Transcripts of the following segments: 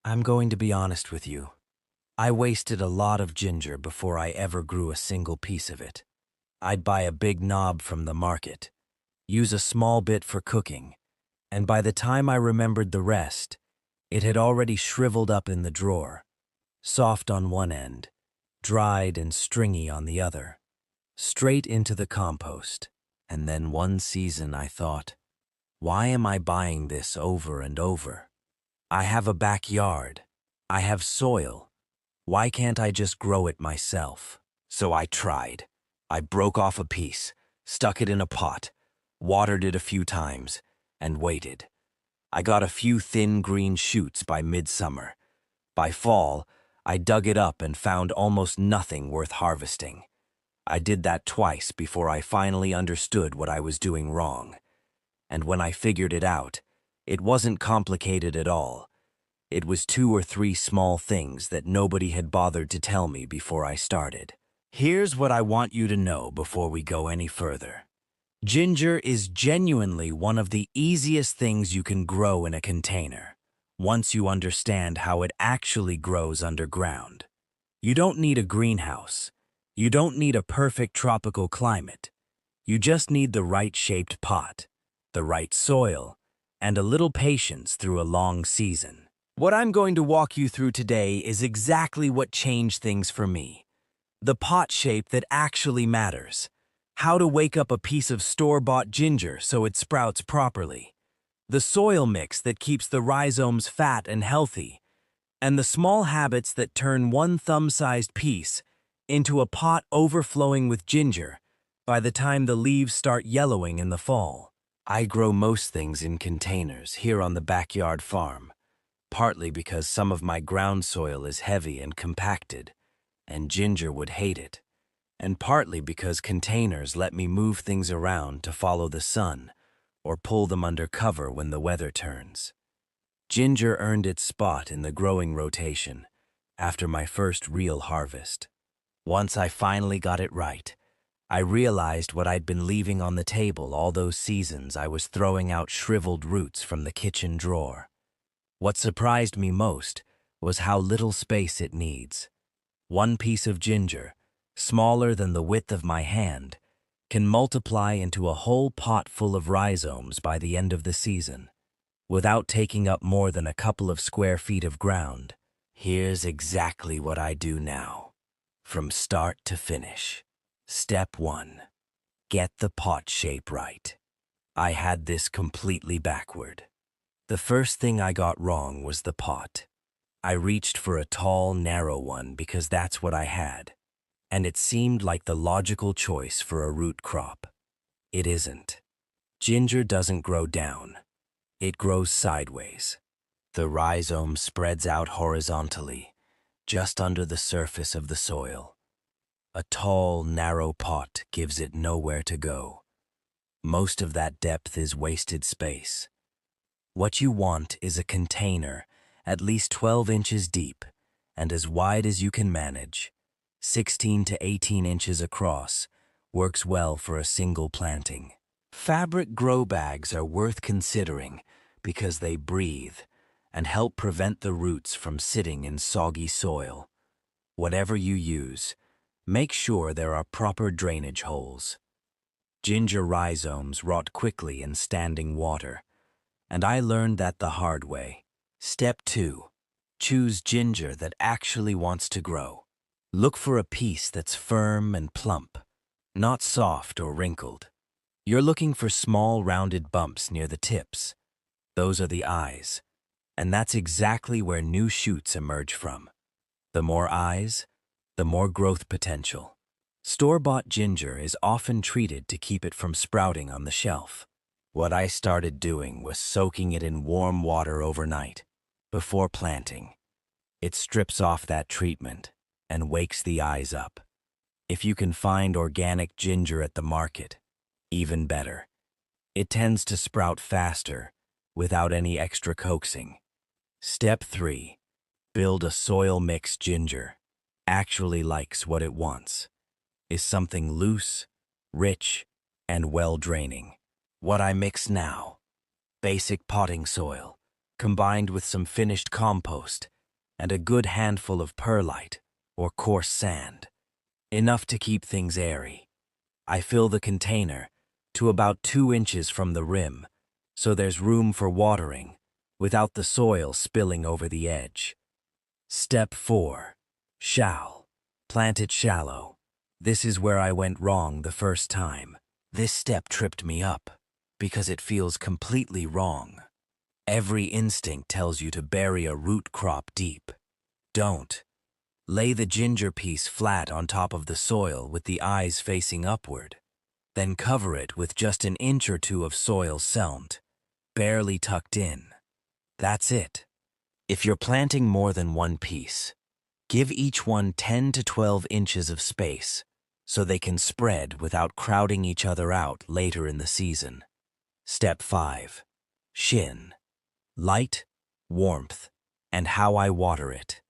I'm going to be honest with you. I wasted a lot of ginger before I ever grew a single piece of it. I'd buy a big knob from the market, use a small bit for cooking, and by the time I remembered the rest, it had already shriveled up in the drawer, soft on one end, dried and stringy on the other, straight into the compost. And then one season I thought, why am I buying this over and over? I have a backyard. I have soil. Why can't I just grow it myself? So I tried. I broke off a piece, stuck it in a pot, watered it a few times, and waited. I got a few thin green shoots by midsummer. By fall, I dug it up and found almost nothing worth harvesting. I did that twice before I finally understood what I was doing wrong. And when I figured it out, it wasn't complicated at all. It was 2 or 3 small things that nobody had bothered to tell me before I started. Here's what I want you to know before we go any further. Ginger is genuinely one of the easiest things you can grow in a container, once you understand how it actually grows underground. You don't need a greenhouse. You don't need a perfect tropical climate. You just need the right shaped pot, the right soil, and a little patience through a long season. What I'm going to walk you through today is exactly what changed things for me. The pot shape that actually matters. How to wake up a piece of store-bought ginger so it sprouts properly. The soil mix that keeps the rhizomes fat and healthy. And the small habits that turn one thumb-sized piece into a pot overflowing with ginger by the time the leaves start yellowing in the fall. I grow most things in containers here on the backyard farm, partly because some of my ground soil is heavy and compacted, and ginger would hate it, and partly because containers let me move things around to follow the sun or pull them under cover when the weather turns. Ginger earned its spot in the growing rotation after my first real harvest. Once I finally got it right, I realized what I'd been leaving on the table all those seasons I was throwing out shriveled roots from the kitchen drawer. What surprised me most was how little space it needs. One piece of ginger, smaller than the width of my hand, can multiply into a whole pot full of rhizomes by the end of the season, without taking up more than a couple of square feet of ground. Here's exactly what I do now, from start to finish. Step 1. Get the pot shape right. I had this completely backward. The first thing I got wrong was the pot. I reached for a tall, narrow one because that's what I had, and it seemed like the logical choice for a root crop. It isn't. Ginger doesn't grow down. It grows sideways. The rhizome spreads out horizontally, just under the surface of the soil. A tall, narrow pot gives it nowhere to go. Most of that depth is wasted space. What you want is a container at least 12 inches deep and as wide as you can manage. 16 to 18 inches across works well for a single planting. Fabric grow bags are worth considering because they breathe and help prevent the roots from sitting in soggy soil. Whatever you use, make sure there are proper drainage holes. Ginger rhizomes rot quickly in standing water, and I learned that the hard way. Step 2. Choose ginger that actually wants to grow. Look for a piece that's firm and plump, not soft or wrinkled. You're looking for small rounded bumps near the tips. Those are the eyes, and that's exactly where new shoots emerge from. The more eyes, the more growth potential. Store-bought ginger is often treated to keep it from sprouting on the shelf. What I started doing was soaking it in warm water overnight, before planting. It strips off that treatment and wakes the eyes up. If you can find organic ginger at the market, even better. It tends to sprout faster, without any extra coaxing. Step 3. Build a soil mix. Ginger actually likes what it wants, is something loose, rich, and well-draining. What I mix now: basic potting soil, combined with some finished compost and a good handful of perlite or coarse sand, enough to keep things airy. I fill the container to about 2 inches from the rim, so there's room for watering without the soil spilling over the edge. Step 4. Shall. Plant it shallow. This is where I went wrong the first time. This step tripped me up because it feels completely wrong. Every instinct tells you to bury a root crop deep. Don't. Lay the ginger piece flat on top of the soil with the eyes facing upward. Then cover it with just an inch or two of soil selmed, barely tucked in. That's it. If you're planting more than one piece, give each one 10 to 12 inches of space so they can spread without crowding each other out later in the season. Step 5. Shin. Light, warmth, and how I water it.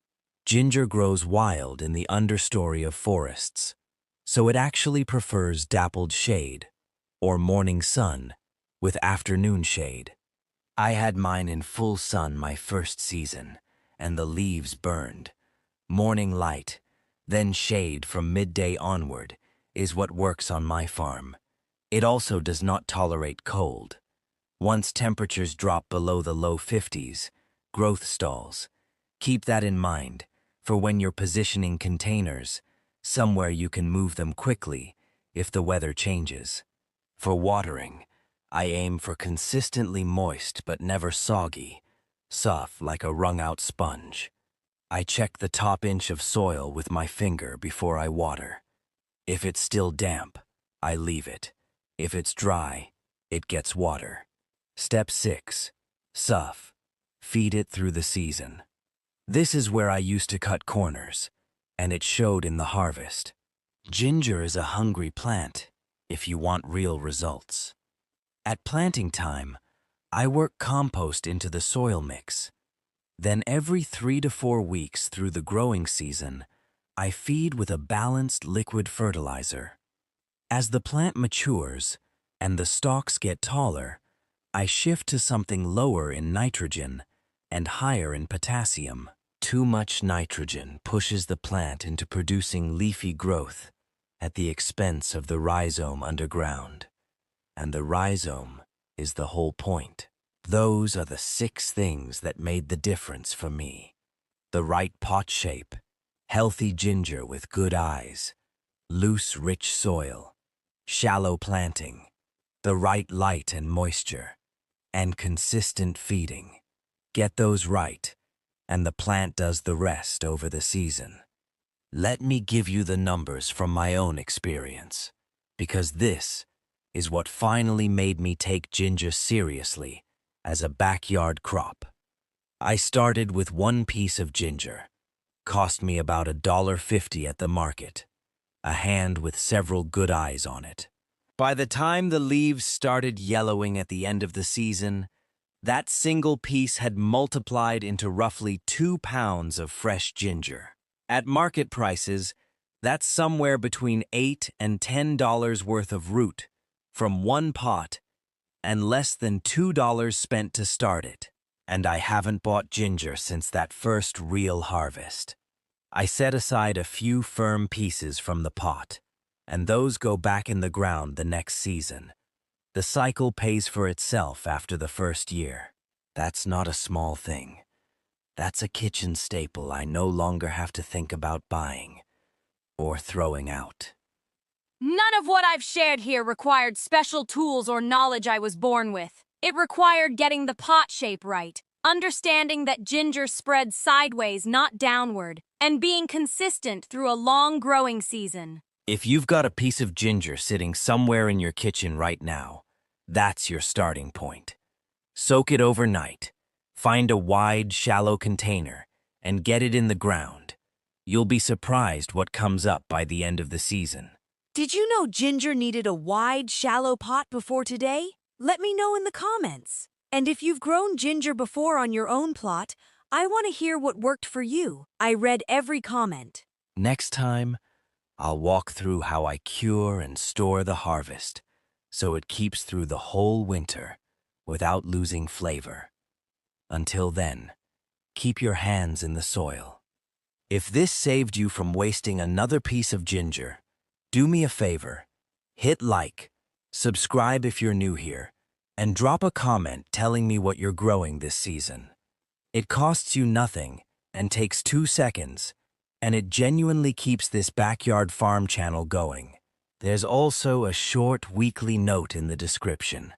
Ginger grows wild in the understory of forests, so it actually prefers dappled shade or morning sun with afternoon shade. I had mine in full sun my first season, and the leaves burned. Morning light, then shade from midday onward, is what works on my farm. It also does not tolerate cold. Once temperatures drop below the low 50s, growth stalls. Keep that in mind for when you're positioning containers, somewhere you can move them quickly if the weather changes. For watering, I aim for consistently moist but never soggy, soft like a wrung-out sponge. I check the top inch of soil with my finger before I water. If it's still damp, I leave it. If it's dry, it gets water. Step 6. Sough. Feed it through the season. This is where I used to cut corners, and it showed in the harvest. Ginger is a hungry plant if you want real results. At planting time, I work compost into the soil mix. Then every 3 to 4 weeks through the growing season, I feed with a balanced liquid fertilizer. As the plant matures and the stalks get taller, I shift to something lower in nitrogen and higher in potassium. Too much nitrogen pushes the plant into producing leafy growth at the expense of the rhizome underground. And the rhizome is the whole point. Those are the 6 things that made the difference for me. The right pot shape, healthy ginger with good eyes, loose, rich soil, shallow planting, the right light and moisture, and consistent feeding. Get those right, and the plant does the rest over the season. Let me give you the numbers from my own experience, because this is what finally made me take ginger seriously as a backyard crop. I started with 1 piece of ginger. Cost me about $1.50 at the market, a hand with several good eyes on it. By the time the leaves started yellowing at the end of the season, that single piece had multiplied into roughly 2 pounds of fresh ginger. At market prices, that's somewhere between $8 and $10 worth of root from 1 pot and less than $2 spent to start it. And I haven't bought ginger since that first real harvest. I set aside a few firm pieces from the pot, and those go back in the ground the next season. The cycle pays for itself after the first year. That's not a small thing. That's a kitchen staple I no longer have to think about buying or throwing out. None of what I've shared here required special tools or knowledge I was born with. It required getting the pot shape right, understanding that ginger spreads sideways, not downward, and being consistent through a long growing season. If you've got a piece of ginger sitting somewhere in your kitchen right now, that's your starting point. Soak it overnight. Find a wide, shallow container and get it in the ground. You'll be surprised what comes up by the end of the season. Did you know ginger needed a wide, shallow pot before today? Let me know in the comments. And if you've grown ginger before on your own plot, I want to hear what worked for you. I read every comment. Next time, I'll walk through how I cure and store the harvest so it keeps through the whole winter without losing flavor. Until then, keep your hands in the soil. If this saved you from wasting another piece of ginger, do me a favor. Hit like, subscribe if you're new here, and drop a comment telling me what you're growing this season. It costs you nothing and takes 2 seconds, and it genuinely keeps this backyard farm channel going. There's also a short weekly note in the description.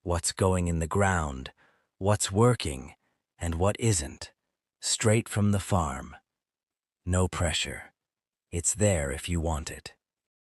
What's going in the ground, what's working, and what isn't. Straight from the farm. No pressure. It's there if you want it.